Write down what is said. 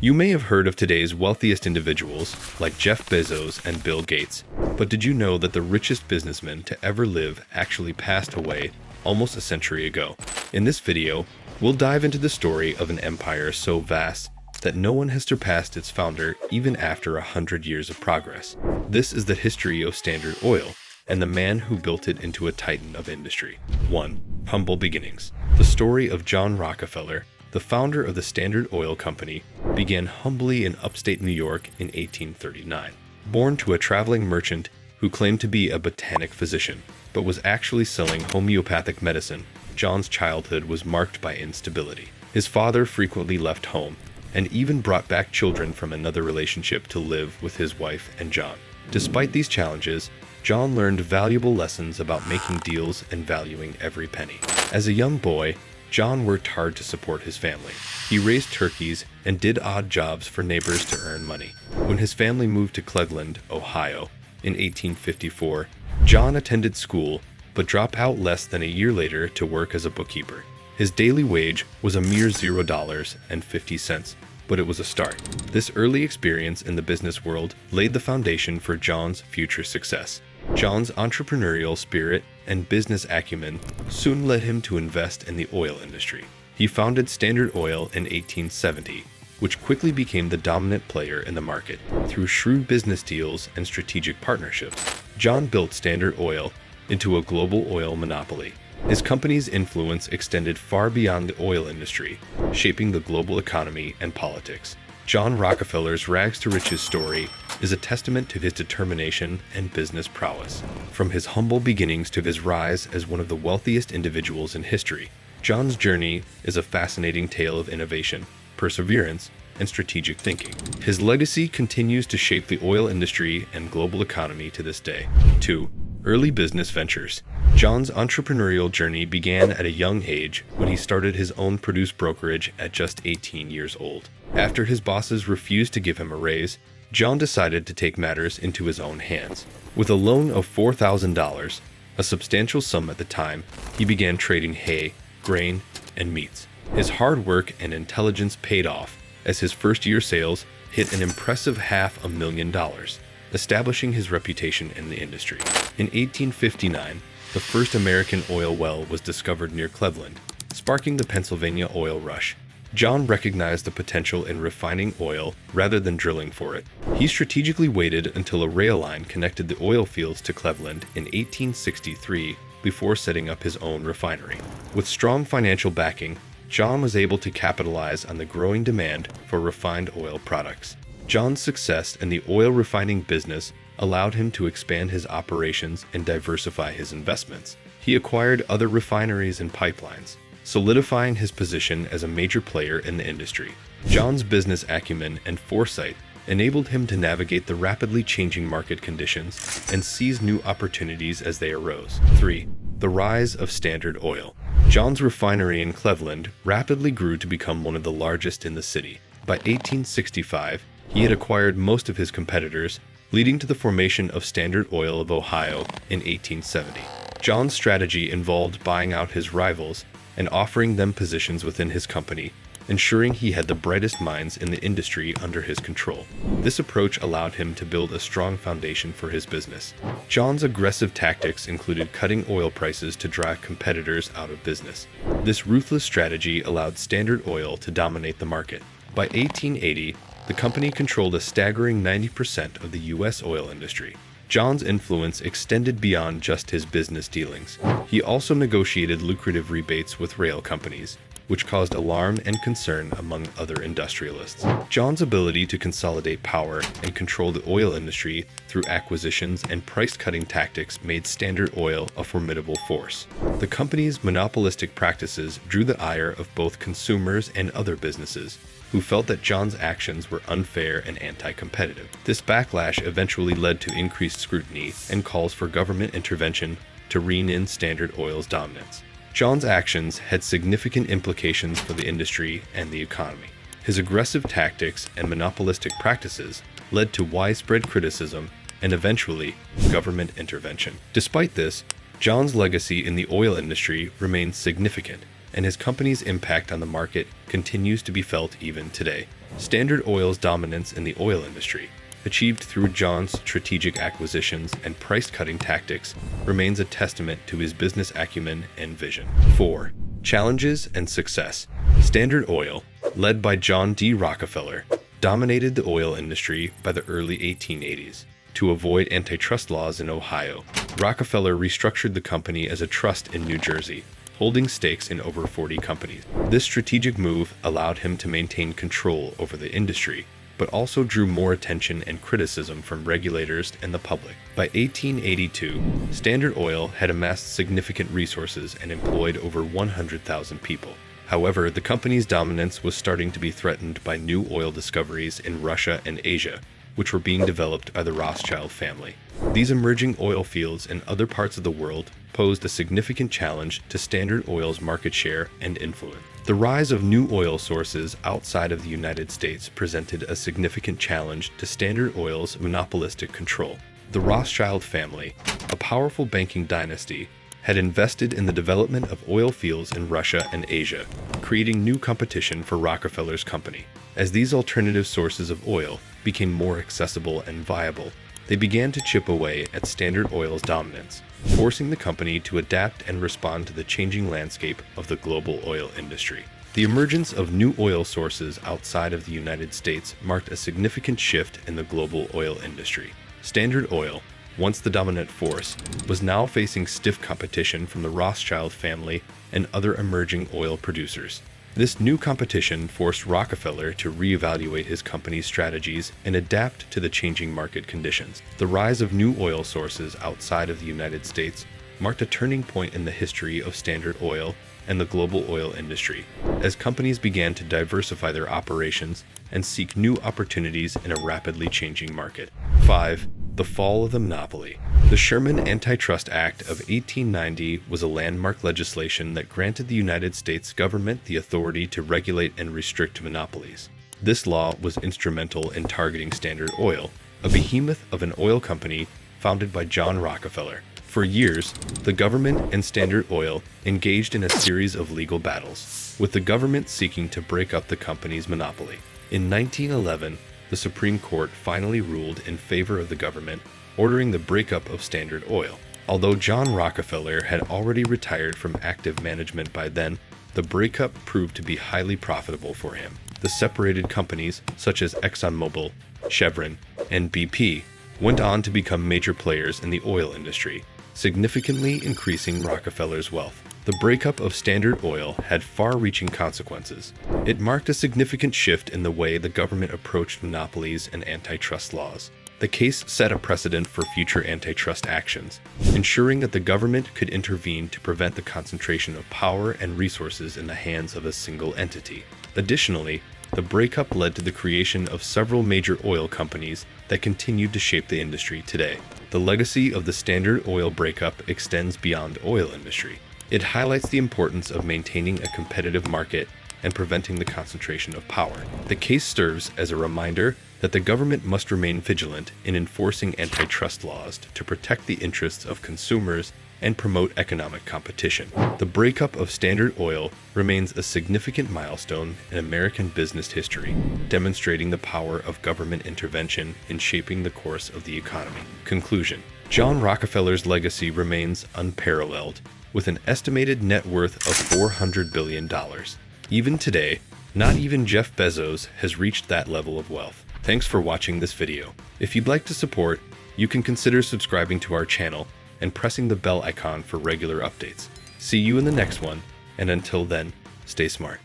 You may have heard of today's wealthiest individuals, like Jeff Bezos and Bill Gates, but did you know that the richest businessman to ever live actually passed away almost a century ago? In this video, we'll dive into the story of an empire so vast that no one has surpassed its founder even after 100 years of progress. This is the history of Standard Oil and the man who built it into a titan of industry. 1. Humble beginnings. The story of John Rockefeller, the founder of the Standard Oil Company, began humbly in upstate New York in 1839. Born to a traveling merchant who claimed to be a botanic physician, but was actually selling homeopathic medicine, John's childhood was marked by instability. His father frequently left home, and even brought back children from another relationship to live with his wife and John. Despite these challenges, John learned valuable lessons about making deals and valuing every penny. As a young boy, John worked hard to support his family. He raised turkeys and did odd jobs for neighbors to earn money. When his family moved to Cleveland, Ohio, in 1854, John attended school, but dropped out less than a year later to work as a bookkeeper. His daily wage was a mere $0.50, but it was a start. This early experience in the business world laid the foundation for John's future success. John's entrepreneurial spirit and business acumen soon led him to invest in the oil industry. He founded Standard Oil in 1870, which quickly became the dominant player in the market. Through shrewd business deals and strategic partnerships, John built Standard Oil into a global oil monopoly. His company's influence extended far beyond the oil industry, shaping the global economy and politics. John Rockefeller's rags-to-riches story is a testament to his determination and business prowess. From his humble beginnings to his rise as one of the wealthiest individuals in history, John's journey is a fascinating tale of innovation, perseverance, and strategic thinking. His legacy continues to shape the oil industry and global economy to this day. 2. Early business ventures. John's entrepreneurial journey began at a young age when he started his own produce brokerage at just 18 years old. After his bosses refused to give him a raise, John decided to take matters into his own hands. With a loan of $4,000, a substantial sum at the time, he began trading hay, grain, and meats. His hard work and intelligence paid off as his first-year sales hit an impressive $500,000, establishing his reputation in the industry. In 1859, the first American oil well was discovered near Cleveland, sparking the Pennsylvania oil rush. John recognized the potential in refining oil rather than drilling for it. He strategically waited until a rail line connected the oil fields to Cleveland in 1863 before setting up his own refinery. With strong financial backing, John was able to capitalize on the growing demand for refined oil products. John's success in the oil refining business allowed him to expand his operations and diversify his investments. He acquired other refineries and pipelines, solidifying his position as a major player in the industry. John's business acumen and foresight enabled him to navigate the rapidly changing market conditions and seize new opportunities as they arose. 3. The rise of Standard Oil. John's refinery in Cleveland rapidly grew to become one of the largest in the city. By 1865, he had acquired most of his competitors, leading to the formation of Standard Oil of Ohio in 1870. John's strategy involved buying out his rivals and offering them positions within his company, ensuring he had the brightest minds in the industry under his control. This approach allowed him to build a strong foundation for his business. John's aggressive tactics included cutting oil prices to drive competitors out of business. This ruthless strategy allowed Standard Oil to dominate the market. By 1880, the company controlled a staggering 90% of the U.S. oil industry. John's influence extended beyond just his business dealings. He also negotiated lucrative rebates with rail companies, which caused alarm and concern among other industrialists. John's ability to consolidate power and control the oil industry through acquisitions and price-cutting tactics made Standard Oil a formidable force. The company's monopolistic practices drew the ire of both consumers and other businesses, who felt that John's actions were unfair and anti-competitive. This backlash eventually led to increased scrutiny and calls for government intervention to rein in Standard Oil's dominance. John's actions had significant implications for the industry and the economy. His aggressive tactics and monopolistic practices led to widespread criticism and eventually government intervention. Despite this, John's legacy in the oil industry remains significant, and his company's impact on the market continues to be felt even today. Standard Oil's dominance in the oil industry, achieved through John's strategic acquisitions and price-cutting tactics, remains a testament to his business acumen and vision. 4. Challenges and success. Standard Oil, led by John D. Rockefeller, dominated the oil industry by the early 1880s. To avoid antitrust laws in Ohio, Rockefeller restructured the company as a trust in New Jersey, holding stakes in over 40 companies. This strategic move allowed him to maintain control over the industry, but also drew more attention and criticism from regulators and the public. By 1882, Standard Oil had amassed significant resources and employed over 100,000 people. However, the company's dominance was starting to be threatened by new oil discoveries in Russia and Asia, which were being developed by the Rothschild family. These emerging oil fields in other parts of the world posed a significant challenge to Standard Oil's market share and influence. The rise of new oil sources outside of the United States presented a significant challenge to Standard Oil's monopolistic control. The Rothschild family, a powerful banking dynasty, had invested in the development of oil fields in Russia and Asia, creating new competition for Rockefeller's company. As these alternative sources of oil became more accessible and viable, they began to chip away at Standard Oil's dominance, forcing the company to adapt and respond to the changing landscape of the global oil industry. The emergence of new oil sources outside of the United States marked a significant shift in the global oil industry. Standard Oil, once the dominant force, was now facing stiff competition from the Rothschild family and other emerging oil producers. This new competition forced Rockefeller to reevaluate his company's strategies and adapt to the changing market conditions. The rise of new oil sources outside of the United States marked a turning point in the history of Standard Oil and the global oil industry, as companies began to diversify their operations and seek new opportunities in a rapidly changing market. 5. The fall of the monopoly. The Sherman Antitrust Act of 1890 was a landmark legislation that granted the United States government the authority to regulate and restrict monopolies. This law was instrumental in targeting Standard Oil, a behemoth of an oil company founded by John Rockefeller. For years, the government and Standard Oil engaged in a series of legal battles, with the government seeking to break up the company's monopoly. In 1911, the Supreme Court finally ruled in favor of the government, ordering the breakup of Standard Oil. Although John Rockefeller had already retired from active management by then, the breakup proved to be highly profitable for him. The separated companies, such as ExxonMobil, Chevron, and BP, went on to become major players in the oil industry, significantly increasing Rockefeller's wealth. The breakup of Standard Oil had far-reaching consequences. It marked a significant shift in the way the government approached monopolies and antitrust laws. The case set a precedent for future antitrust actions, ensuring that the government could intervene to prevent the concentration of power and resources in the hands of a single entity. Additionally, the breakup led to the creation of several major oil companies that continued to shape the industry today. The legacy of the Standard Oil breakup extends beyond the oil industry. It highlights the importance of maintaining a competitive market and preventing the concentration of power. The case serves as a reminder that the government must remain vigilant in enforcing antitrust laws to protect the interests of consumers and promote economic competition. The breakup of Standard Oil remains a significant milestone in American business history, demonstrating the power of government intervention in shaping the course of the economy. Conclusion: John Rockefeller's legacy remains unparalleled, with an estimated net worth of $400 billion. Even today, not even Jeff Bezos has reached that level of wealth. Thanks for watching this video. If you'd like to support, you can consider subscribing to our channel and pressing the bell icon for regular updates. See you in the next one, and until then, stay smart.